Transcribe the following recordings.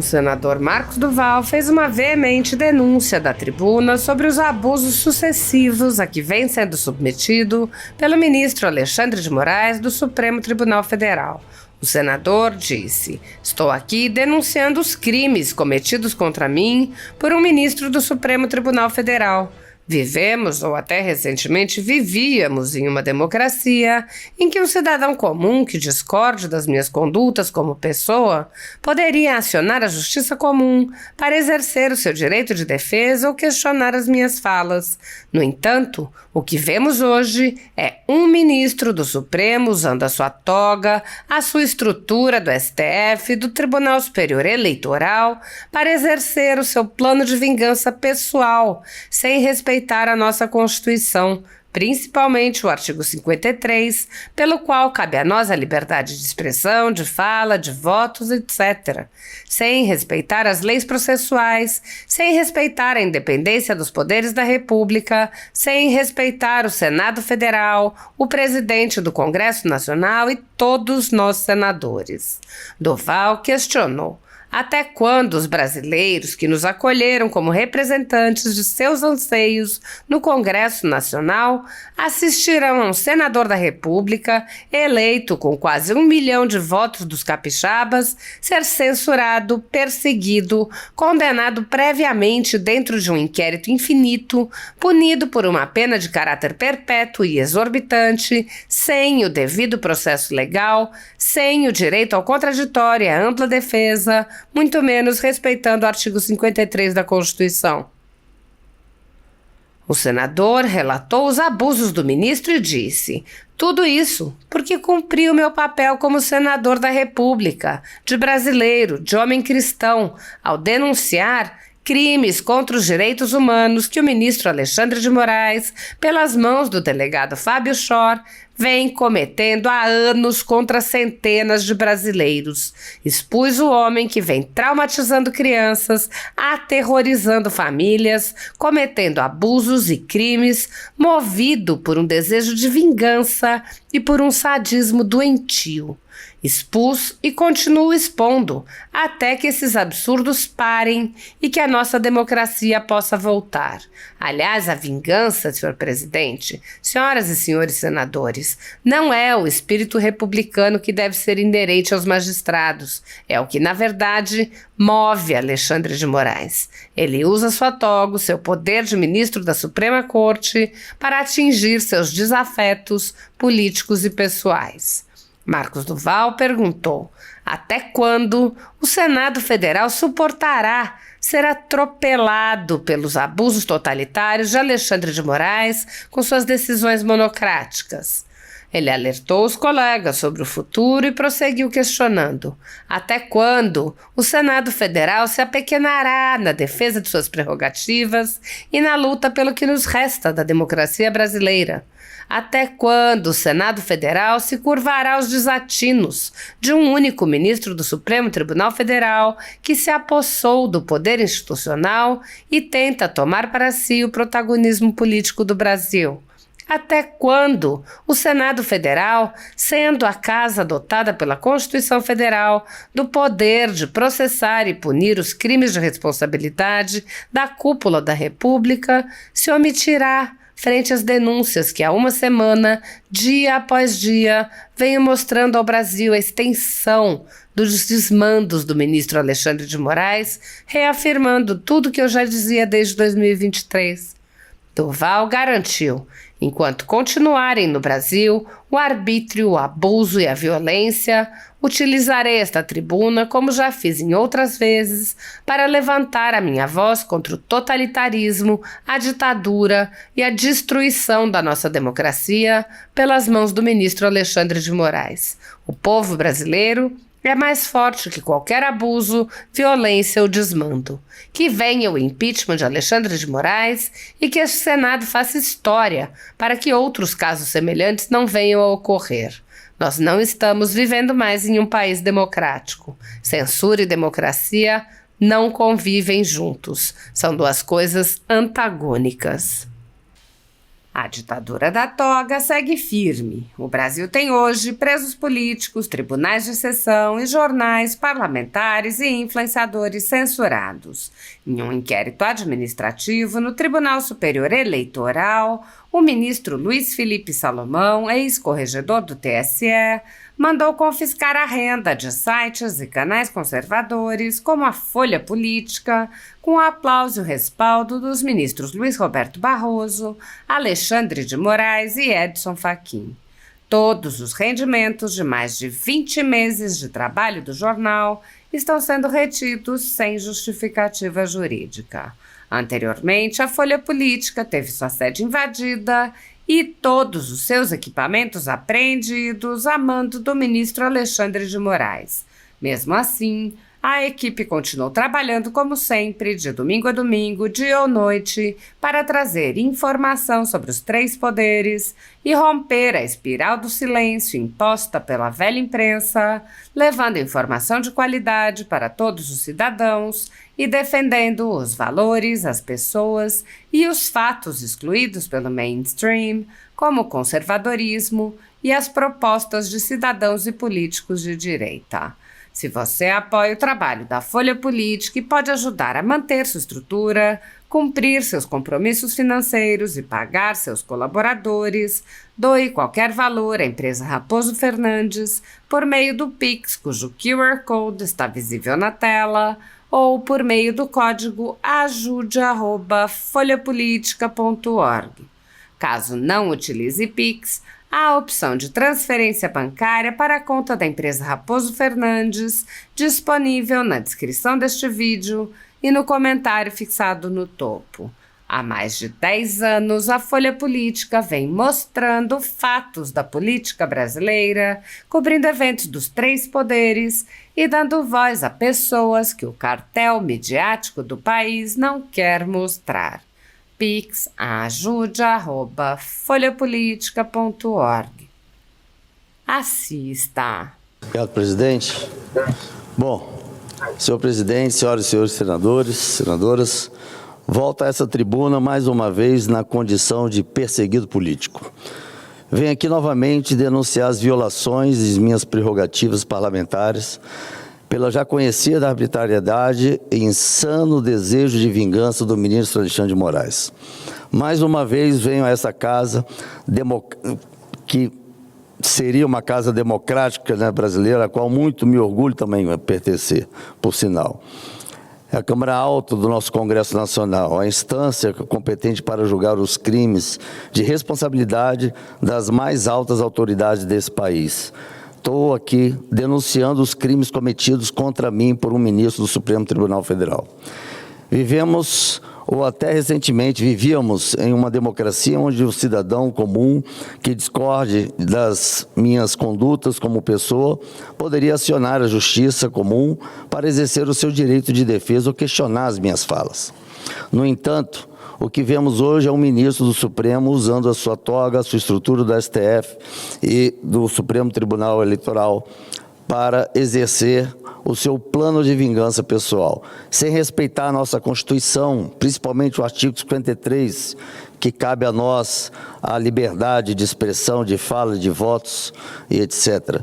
O senador Marcos Duval fez uma veemente denúncia da tribuna sobre os abusos sucessivos a que vem sendo submetido pelo ministro Alexandre de Moraes do Supremo Tribunal Federal. O senador disse: "Estou aqui denunciando os crimes cometidos contra mim por um ministro do Supremo Tribunal Federal. Vivemos, ou até recentemente vivíamos, em uma democracia em que um cidadão comum que discorde das minhas condutas como pessoa poderia acionar a justiça comum para exercer o seu direito de defesa ou questionar as minhas falas. No entanto, o que vemos hoje é um ministro do Supremo usando a sua toga, a sua estrutura do STF, do Tribunal Superior Eleitoral, para exercer o seu plano de vingança pessoal, sem respeitar a nossa Constituição, principalmente o artigo 53, pelo qual cabe a nós a liberdade de expressão, de fala, de votos, etc., sem respeitar as leis processuais, sem respeitar a independência dos poderes da República, sem respeitar o Senado Federal, o presidente do Congresso Nacional e todos nós senadores." Duval questionou: até quando os brasileiros que nos acolheram como representantes de seus anseios no Congresso Nacional assistirão a um senador da República, eleito com quase 1 milhão de votos dos capixabas, ser censurado, perseguido, condenado previamente dentro de um inquérito infinito, punido por uma pena de caráter perpétuo e exorbitante, sem o devido processo legal, sem o direito ao contraditório e à ampla defesa, muito menos respeitando o artigo 53 da Constituição? O senador relatou os abusos do ministro e disse: "Tudo isso porque cumpri o meu papel como senador da República, de brasileiro, de homem cristão, ao denunciar crimes contra os direitos humanos que o ministro Alexandre de Moraes, pelas mãos do delegado Fábio Chor, vem cometendo há anos contra centenas de brasileiros. Expus o homem que vem traumatizando crianças, aterrorizando famílias, cometendo abusos e crimes, movido por um desejo de vingança e por um sadismo doentio. Expus e continuo expondo, até que esses absurdos parem e que a nossa democracia possa voltar. Aliás, a vingança, senhor presidente, senhoras e senhores senadores, não é o espírito republicano que deve ser inerente aos magistrados. É o que, na verdade, move Alexandre de Moraes. Ele usa sua toga, seu poder de ministro da Suprema Corte, para atingir seus desafetos políticos e pessoais." Marcos Duval perguntou: até quando o Senado Federal suportará ser atropelado pelos abusos totalitários de Alexandre de Moraes com suas decisões monocráticas? Ele alertou os colegas sobre o futuro e prosseguiu questionando: até quando o Senado Federal se apequenará na defesa de suas prerrogativas e na luta pelo que nos resta da democracia brasileira? Até quando o Senado Federal se curvará aos desatinos de um único ministro do Supremo Tribunal Federal que se apossou do poder institucional e tenta tomar para si o protagonismo político do Brasil? Até quando o Senado Federal, sendo a casa dotada pela Constituição Federal do poder de processar e punir os crimes de responsabilidade da cúpula da República, se omitirá frente às denúncias que há uma semana, dia após dia, venho mostrando ao Brasil a extensão dos desmandos do ministro Alexandre de Moraes, reafirmando tudo que eu já dizia desde 2023. Duval garantiu: enquanto continuarem no Brasil o arbítrio, o abuso e a violência, utilizarei esta tribuna, como já fiz em outras vezes, para levantar a minha voz contra o totalitarismo, a ditadura e a destruição da nossa democracia pelas mãos do ministro Alexandre de Moraes. O povo brasileiro é mais forte que qualquer abuso, violência ou desmando. Que venha o impeachment de Alexandre de Moraes e que este Senado faça história para que outros casos semelhantes não venham a ocorrer. Nós não estamos vivendo mais em um país democrático. Censura e democracia não convivem juntos. São duas coisas antagônicas. A ditadura da toga segue firme. O Brasil tem hoje presos políticos, tribunais de exceção e jornais, parlamentares e influenciadores censurados. Em um inquérito administrativo no Tribunal Superior Eleitoral, o ministro Luiz Felipe Salomão, ex-corregedor do TSE, mandou confiscar a renda de sites e canais conservadores, como a Folha Política, com o aplauso e o respaldo dos ministros Luiz Roberto Barroso, Alexandre de Moraes e Edson Fachin. Todos os rendimentos de mais de 20 meses de trabalho do jornal estão sendo retidos sem justificativa jurídica. Anteriormente, a Folha Política teve sua sede invadida e todos os seus equipamentos apreendidos a mando do ministro Alexandre de Moraes. Mesmo assim, a equipe continuou trabalhando como sempre, de domingo a domingo, dia ou noite, para trazer informação sobre os três poderes e romper a espiral do silêncio imposta pela velha imprensa, levando informação de qualidade para todos os cidadãos e defendendo os valores, as pessoas e os fatos excluídos pelo mainstream, como o conservadorismo e as propostas de cidadãos e políticos de direita. Se você apoia o trabalho da Folha Política e pode ajudar a manter sua estrutura, cumprir seus compromissos financeiros e pagar seus colaboradores, doe qualquer valor à empresa Raposo Fernandes por meio do Pix, cujo QR Code está visível na tela, ou por meio do código ajude@folhapolitica.org. Caso não utilize Pix, há a opção de transferência bancária para a conta da empresa Raposo Fernandes, disponível na descrição deste vídeo e no comentário fixado no topo. Há mais de 10 anos, a Folha Política vem mostrando fatos da política brasileira, cobrindo eventos dos três poderes e dando voz a pessoas que o cartel midiático do país não quer mostrar. Pix ajude@folhapolitica.org. Assista. Obrigado, presidente. Bom, senhor presidente, senhoras e senhores senadores, senadoras, volto a essa tribuna mais uma vez na condição de perseguido político. Venho aqui novamente denunciar as violações das minhas prerrogativas parlamentares pela já conhecida arbitrariedade e insano desejo de vingança do ministro Alexandre de Moraes. Mais uma vez venho a essa casa, que seria uma casa democrática, né, brasileira, a qual muito me orgulho também pertencer, por sinal. É a Câmara Alta do nosso Congresso Nacional, a instância competente para julgar os crimes de responsabilidade das mais altas autoridades desse país. Estou aqui denunciando os crimes cometidos contra mim por um ministro do Supremo Tribunal Federal. Vivemos, ou até recentemente vivíamos, em uma democracia onde o cidadão comum que discorde das minhas condutas como pessoa poderia acionar a justiça comum para exercer o seu direito de defesa ou questionar as minhas falas. No entanto, o que vemos hoje é um ministro do Supremo usando a sua toga, a sua estrutura do STF e do Supremo Tribunal Eleitoral para exercer o seu plano de vingança pessoal, sem respeitar a nossa Constituição, principalmente o artigo 53, que cabe a nós a liberdade de expressão, de fala, de votos e etc.,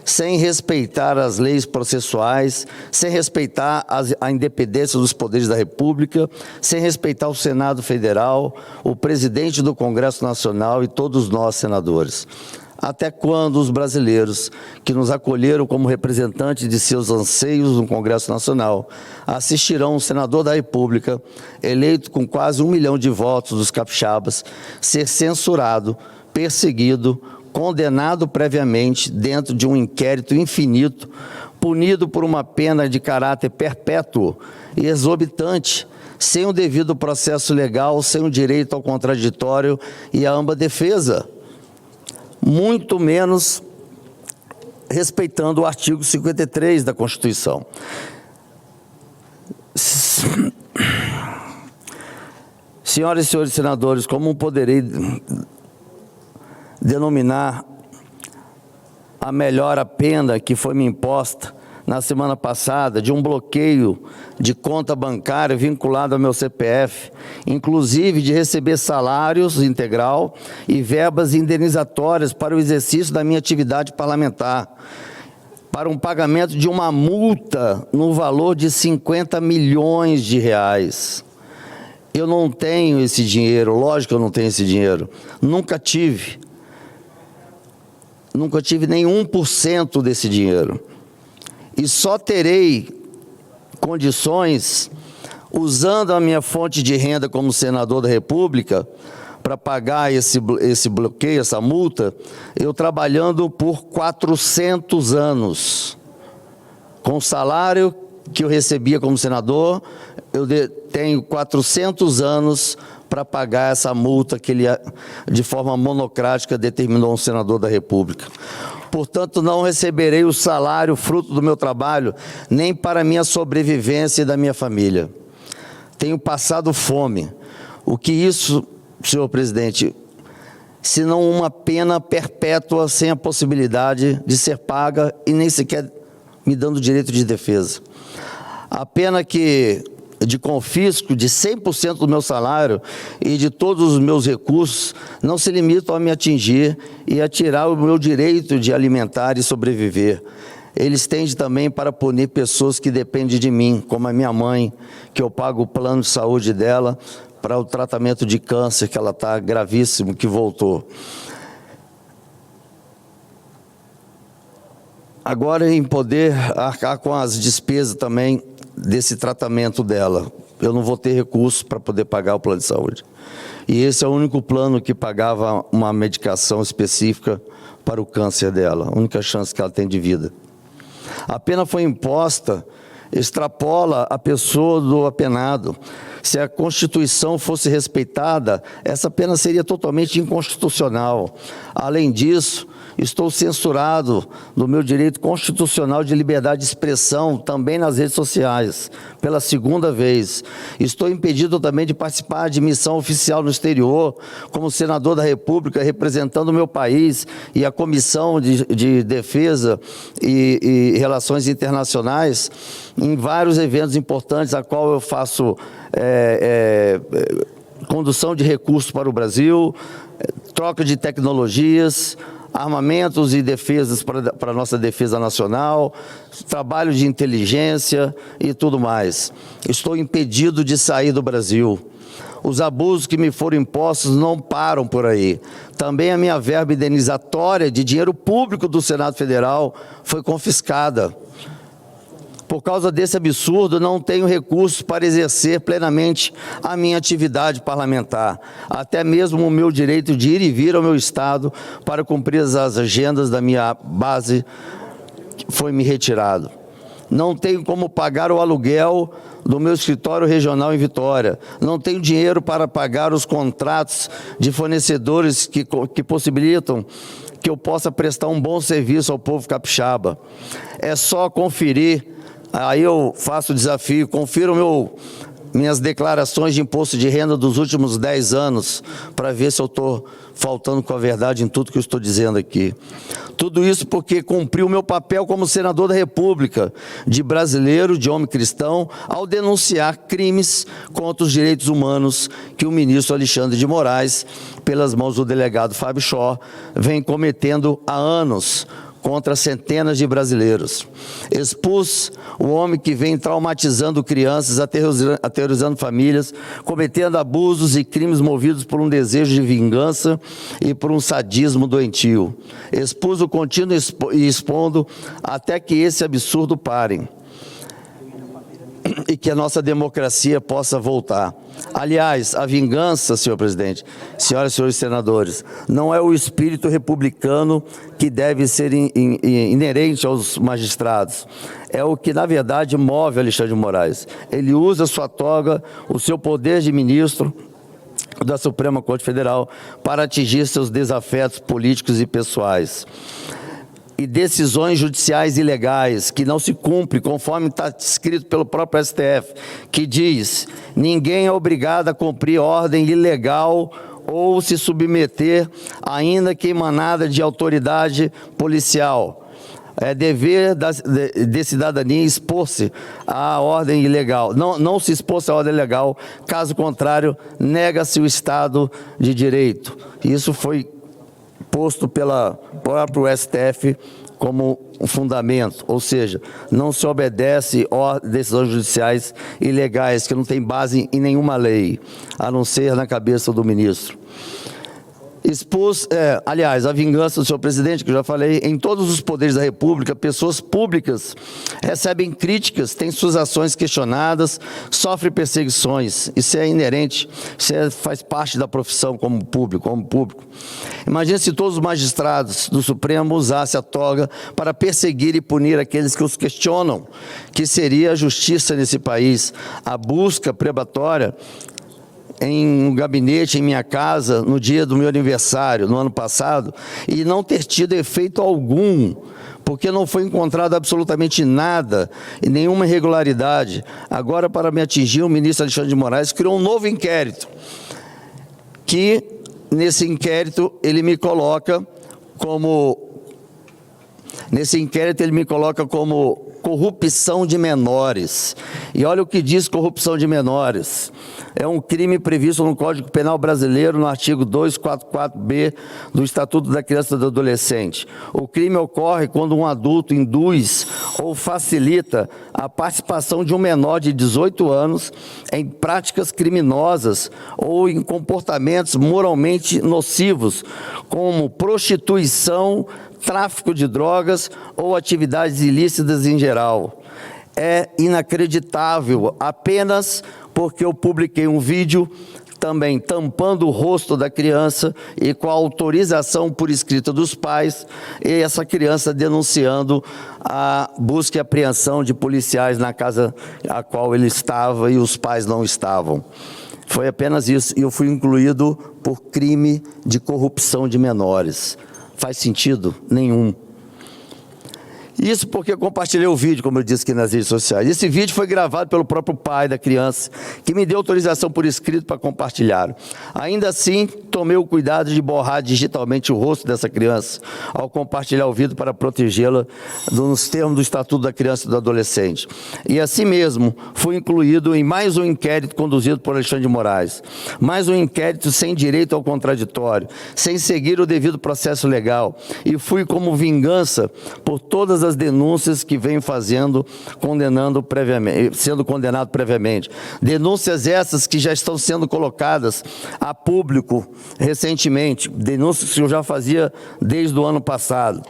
sem respeitar as leis processuais, sem respeitar a independência dos poderes da República, sem respeitar o Senado Federal, o presidente do Congresso Nacional e todos nós, senadores. Até quando os brasileiros que nos acolheram como representantes de seus anseios no Congresso Nacional assistirão um senador da República, eleito com quase 1 milhão de votos dos capixabas, ser censurado, perseguido, condenado previamente dentro de um inquérito infinito, punido por uma pena de caráter perpétuo e exorbitante, sem o devido processo legal, sem o direito ao contraditório e à ampla defesa, muito menos respeitando o artigo 53 da Constituição. Senhoras e senhores senadores, como poderei denominar a melhor a pena que foi me imposta na semana passada, de um bloqueio de conta bancária vinculado ao meu CPF, inclusive de receber salários integral e verbas indenizatórias para o exercício da minha atividade parlamentar, para um pagamento de uma multa no valor de 50 milhões de reais. Eu não tenho esse dinheiro, lógico que eu não tenho esse dinheiro, nunca tive nem 1% desse dinheiro. E só terei condições, usando a minha fonte de renda como senador da República, para pagar esse bloqueio, essa multa, eu trabalhando por 400 anos. Com o salário que eu recebia como senador, eu tenho 400 anos para pagar essa multa que ele, de forma monocrática, determinou um senador da República. Portanto, não receberei o salário fruto do meu trabalho, nem para minha sobrevivência e da minha família. Tenho passado fome. O que isso, senhor presidente, se não uma pena perpétua sem a possibilidade de ser paga e nem sequer me dando direito de defesa. A pena de confisco de 100% do meu salário e de todos os meus recursos não se limitam a me atingir e a tirar o meu direito de alimentar e sobreviver. Ele estende também para punir pessoas que dependem de mim, como a minha mãe, que eu pago o plano de saúde dela para o tratamento de câncer, que ela está gravíssimo, que voltou. Agora, em poder arcar com as despesas também desse tratamento dela. Eu não vou ter recursos para poder pagar o plano de saúde. E esse é o único plano que pagava uma medicação específica para o câncer dela, a única chance que ela tem de vida. A pena foi imposta, extrapola a pessoa do apenado. Se a Constituição fosse respeitada, essa pena seria totalmente inconstitucional. Além disso, estou censurado do meu direito constitucional de liberdade de expressão, também nas redes sociais, pela segunda vez. Estou impedido também de participar de missão oficial no exterior, como senador da República, representando o meu país e a Comissão de Defesa e Relações Internacionais, em vários eventos importantes, a qual eu faço condução de recursos para o Brasil, troca de tecnologias, armamentos e defesas para a nossa defesa nacional, trabalho de inteligência e tudo mais. Estou impedido de sair do Brasil. Os abusos que me foram impostos não param por aí. Também a minha verba indenizatória de dinheiro público do Senado Federal foi confiscada. Por causa desse absurdo, não tenho recursos para exercer plenamente a minha atividade parlamentar, até mesmo o meu direito de ir e vir ao meu estado para cumprir as agendas da minha base foi me retirado. Não tenho como pagar o aluguel do meu escritório regional em Vitória. Não tenho dinheiro para pagar os contratos de fornecedores que possibilitam que eu possa prestar um bom serviço ao povo capixaba. É só conferir. Aí eu faço o desafio, confiro minhas declarações de imposto de renda dos últimos 10 anos, para ver se eu estou faltando com a verdade em tudo que eu estou dizendo aqui. Tudo isso porque cumpri o meu papel como senador da República, de brasileiro, de homem cristão, ao denunciar crimes contra os direitos humanos que o ministro Alexandre de Moraes, pelas mãos do delegado Fábio Shaw, vem cometendo há anos contra centenas de brasileiros. Expus o homem que vem traumatizando crianças, aterrorizando famílias, cometendo abusos e crimes movidos por um desejo de vingança e por um sadismo doentio. Expus o contínuo e expondo até que esse absurdo pare e que a nossa democracia possa voltar. Aliás, a vingança, senhor presidente, senhoras e senhores senadores, não é o espírito republicano que deve ser inerente aos magistrados. É o que, na verdade, move Alexandre de Moraes. Ele usa sua toga, o seu poder de ministro da Suprema Corte Federal para atingir seus desafetos políticos e pessoais. E decisões judiciais ilegais que não se cumprem, conforme está escrito pelo próprio STF, que diz: ninguém é obrigado a cumprir ordem ilegal ou se submeter, ainda que emanada de autoridade policial. É dever de cidadania expor-se à ordem ilegal. Não se expor à ordem legal, caso contrário, nega-se o Estado de Direito. Isso foi posto pelo próprio STF como um fundamento, ou seja, não se obedece a decisões judiciais ilegais que não têm base em nenhuma lei, a não ser na cabeça do ministro. Expus, aliás, a vingança do senhor presidente, que eu já falei, em todos os poderes da República, pessoas públicas recebem críticas, têm suas ações questionadas, sofrem perseguições. Isso é inerente, faz parte da profissão como público. Imagine se todos os magistrados do Supremo usassem a toga para perseguir e punir aqueles que os questionam, que seria a justiça nesse país. A busca prebatória em um gabinete, em minha casa, no dia do meu aniversário, no ano passado, e não ter tido efeito algum, porque não foi encontrado absolutamente nada, e nenhuma irregularidade. Agora, para me atingir, o ministro Alexandre de Moraes criou um novo inquérito, que, nesse inquérito, ele me coloca como corrupção de menores. E olha o que diz corrupção de menores. É um crime previsto no Código Penal Brasileiro, no artigo 244-B do Estatuto da Criança e do Adolescente. O crime ocorre quando um adulto induz ou facilita a participação de um menor de 18 anos em práticas criminosas ou em comportamentos moralmente nocivos, como prostituição, tráfico de drogas ou atividades ilícitas em geral. É inacreditável, apenas porque eu publiquei um vídeo também tampando o rosto da criança e com a autorização por escrita dos pais, e essa criança denunciando a busca e apreensão de policiais na casa a qual ele estava e os pais não estavam. Foi apenas isso, e eu fui incluído por crime de corrupção de menores. Faz sentido? Nenhum. Isso porque eu compartilhei o vídeo, como eu disse aqui nas redes sociais. Esse vídeo foi gravado pelo próprio pai da criança, que me deu autorização por escrito para compartilhar. Ainda assim, tomei o cuidado de borrar digitalmente o rosto dessa criança, ao compartilhar o vídeo para protegê-la nos termos do Estatuto da Criança e do Adolescente. E assim mesmo, fui incluído em mais um inquérito conduzido por Alexandre de Moraes. Mais um inquérito sem direito ao contraditório, sem seguir o devido processo legal. E fui como vingança por todas as denúncias que venho fazendo, sendo condenado previamente. Denúncias essas que já estão sendo colocadas a público recentemente, denúncias que eu já fazia desde o ano passado.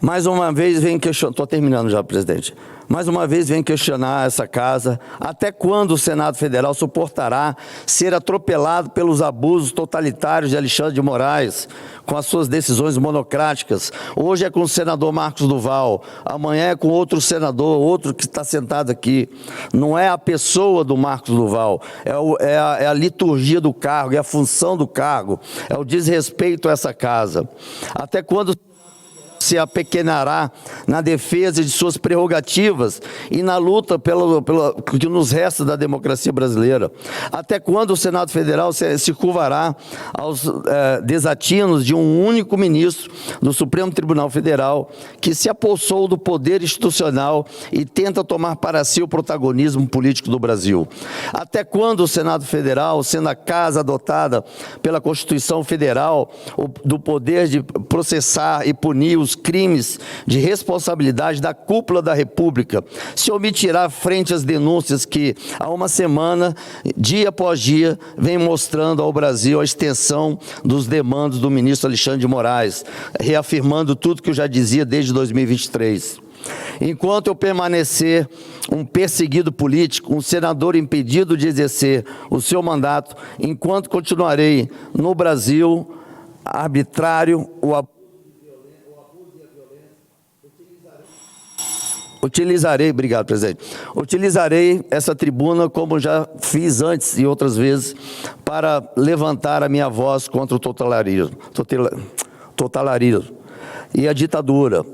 Mais uma vez vem questionar, estou terminando já, presidente. Mais uma vez vem questionar essa casa, até quando o Senado Federal suportará ser atropelado pelos abusos totalitários de Alexandre de Moraes, com as suas decisões monocráticas. Hoje é com o senador Marcos Duval, amanhã é com outro senador, outro que está sentado aqui. Não é a pessoa do Marcos Duval, é a liturgia do cargo, é a função do cargo, é o desrespeito a essa casa. Até quando se apequenará na defesa de suas prerrogativas e na luta pelo que nos resta da democracia brasileira? Até quando o Senado Federal se curvará aos desatinos de um único ministro do Supremo Tribunal Federal que se apossou do poder institucional e tenta tomar para si o protagonismo político do Brasil? Até quando o Senado Federal, sendo a casa adotada pela Constituição Federal do poder de processar e punir os crimes de responsabilidade da cúpula da República, se omitirá frente às denúncias que, há uma semana, dia após dia, vem mostrando ao Brasil a extensão dos demandos do ministro Alexandre de Moraes, reafirmando tudo que eu já dizia desde 2023. Enquanto eu permanecer um perseguido político, um senador impedido de exercer o seu mandato, enquanto continuarei no Brasil arbitrário, obrigado, presidente. Utilizarei essa tribuna, como já fiz antes e outras vezes, para levantar a minha voz contra o totalitarismo e a ditadura.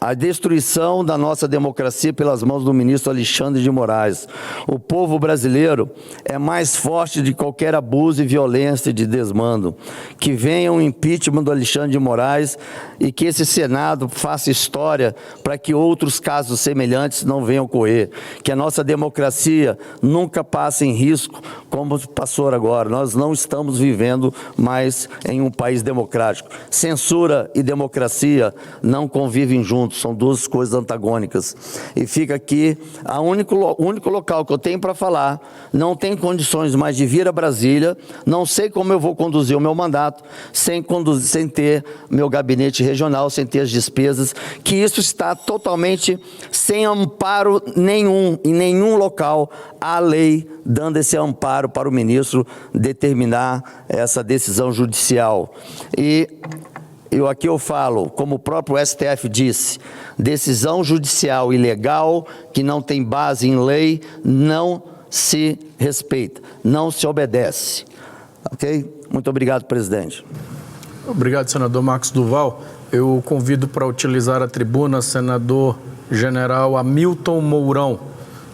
a destruição da nossa democracia pelas mãos do ministro Alexandre de Moraes. O povo brasileiro é mais forte de qualquer abuso e violência de desmando. Que venha um impeachment do Alexandre de Moraes e que esse Senado faça história para que outros casos semelhantes não venham ocorrer. Que a nossa democracia nunca passe em risco como passou agora. Nós não estamos vivendo mais em um país democrático. Censura e democracia não convivem juntos. São duas coisas antagônicas. E fica aqui, o único local que eu tenho para falar, não tem condições mais de vir a Brasília, não sei como eu vou conduzir o meu mandato, sem ter meu gabinete regional, sem ter as despesas, que isso está totalmente sem amparo nenhum, em nenhum local, há lei dando esse amparo para o ministro determinar essa decisão judicial. E aqui eu falo, como o próprio STF disse, decisão judicial ilegal que não tem base em lei não se respeita, não se obedece. Ok? Muito obrigado, presidente. Obrigado, senador Marcos Duval. Eu convido para utilizar a tribuna senador general Hamilton Mourão,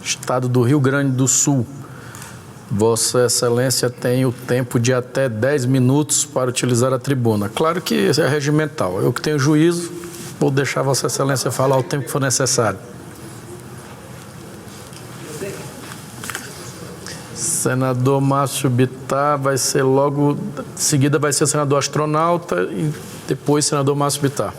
estado do Rio Grande do Sul. Vossa Excelência tem o tempo de até 10 minutos para utilizar a tribuna. Claro que é regimental. Eu que tenho juízo, vou deixar Vossa Excelência falar o tempo que for necessário. Senador Márcio Bittar vai ser logo... Em seguida vai ser senador astronauta e depois senador Márcio Bittar.